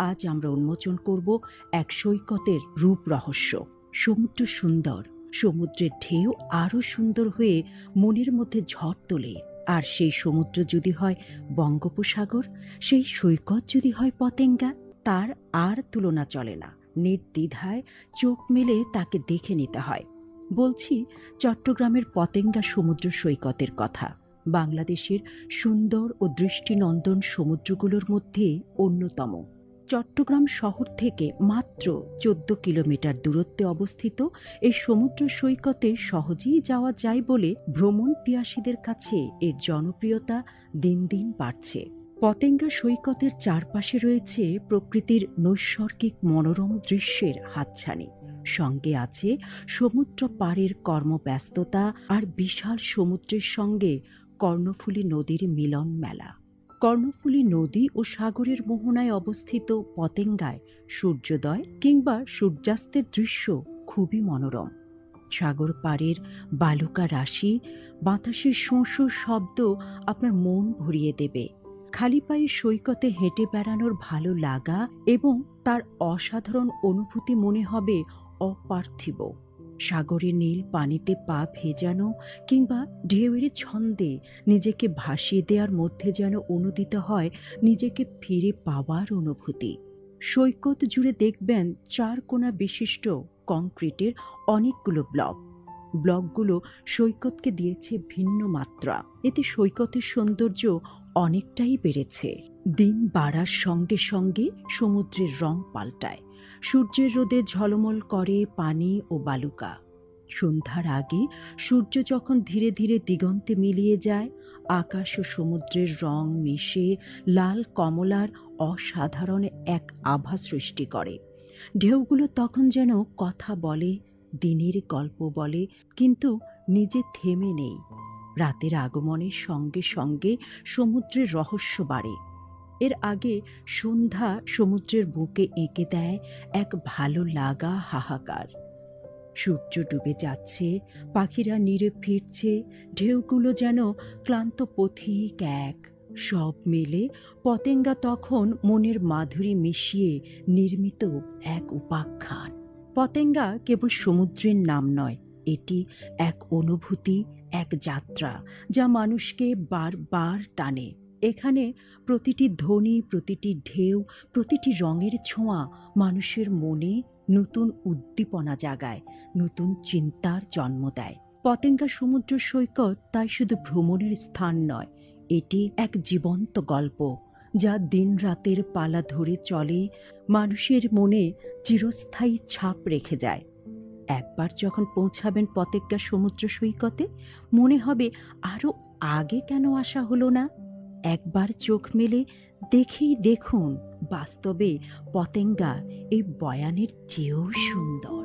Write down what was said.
আজ আমরা উন্মোচন করব এক সৈকতের রূপ রহস্য। সমুদ্র সুন্দর, সমুদ্রের ঢেউ আরও সুন্দর হয়ে মনের মধ্যে ঝড় তোলে। আর সেই সমুদ্র যদি হয় বঙ্গোপসাগর, সেই সৈকত যদি হয় পতেঙ্গা, তার আর তুলনা চলে না। নির্দ্বিধায় চোখ মেলে তাকে দেখে নিতে হয়। বলছি চট্টগ্রামের পতেঙ্গা সমুদ্র সৈকতের কথা। বাংলাদেশের সুন্দর ও দৃষ্টিনন্দন সমুদ্রগুলোর মধ্যে অন্যতম। চট্টগ্রাম শহর থেকে মাত্র 14 কিলোমিটার দূরত্বে অবস্থিত এই সমুদ্র সৈকতে সহজেই যাওয়া যায় বলে ভ্রমণ পিয়াসীদের কাছে এর জনপ্রিয়তা দিন দিন বাড়ছে। পতেঙ্গা সৈকতের চারপাশে রয়েছে প্রকৃতির নৈসর্গিক মনোরম দৃশ্যের হাতছানি। সঙ্গে আছে সমুদ্র পাড়ের কর্মব্যস্ততা আর বিশাল সমুদ্রের সঙ্গে কর্ণফুলী নদীর মিলন মেলা। কর্ণফুলী নদী ও সাগরের মোহনায় অবস্থিত পতেঙ্গায় সূর্যোদয় কিংবা সূর্যাস্তের দৃশ্য খুবই মনোরম। সাগর পাড়ের বালুকা রাশি, বাতাসের শোঁ শোঁ শব্দ আপনার মন ভরিয়ে দেবে। খালি পায়ে সৈকতে হেঁটে বেড়ানোর ভালো লাগা এবং তার অসাধারণ অনুভূতি মনে হবে অপার্থিব। সাগরের নীল পানিতে পা ভেজানো কিংবা ঢেউয়ের ছন্দে নিজেকে ভাসিয়ে দেওয়ার মধ্যে যেন অনুদিত হয় নিজেকে ফিরে পাওয়ার অনুভূতি। সৈকত জুড়ে দেখবেন 4 কোণা বিশিষ্ট কংক্রিটের অনেকগুলো ব্লকগুলো সৈকতকে দিয়েছে ভিন্ন মাত্রা। এতে সৈকতের সৌন্দর্য অনেকটাই বেড়েছে। দিন বাড়ার সঙ্গে সঙ্গে সমুদ্রের রং পাল্টায়। সূর্যের রোদে ঝলমল করে পানি ও বালুকা। সন্ধ্যার আগে সূর্য যখন ধীরে ধীরে দিগন্তে মিলিয়ে যায়, আকাশ ও সমুদ্রের রং মিশে লাল কমলার অসাধারণ এক আভা সৃষ্টি করে। ঢেউগুলো তখন যেন কথা বলে, দিনের গল্প বলে, কিন্তু নিজে থেমে নেই। রাতের আগমনের সঙ্গে সঙ্গে সমুদ্রের রহস্য বাড়ে। এর আগে সন্ধ্যা সমুদ্রের বুকে এঁকে দেয় এক ভালো লাগা হাহাকার। সূর্য ডুবে যাচ্ছে, পাখিরা নীড়ে ফিরছে, ঢেউগুলো যেন ক্লান্ত পথিক এক। সব মিলে পতেঙ্গা তখন মনের মাধুরী মিশিয়ে নির্মিত এক উপাখ্যান। পতেঙ্গা কেবল সমুদ্রের নাম নয়, এটি এক অনুভূতি, এক যাত্রা যা মানুষকে বারবার টানে। এখানে প্রতিটি ধ্বনি, প্রতিটি ঢেউ, প্রতিটি রঙের ছোঁয়া মানুষের মনে নতুন উদ্দীপনা জাগায়, নতুন চিন্তার জন্ম দেয়। পতেঙ্গা সমুদ্র সৈকত তাই শুধু ভ্রমণের স্থান নয়, এটি এক জীবন্ত গল্প যা দিন রাতের পালা ধরে চলে, মানুষের মনে চিরস্থায়ী ছাপ রেখে যায়। একবার যখন পৌঁছাবেন পতেঙ্গা সমুদ্র সৈকতে, মনে হবে আরও আগে কেন আসা হলো না। একবার চোখ মেলে দেখেই দেখুন, বাস্তবে পতেঙ্গা এই বয়ানের চেয়েও সুন্দর।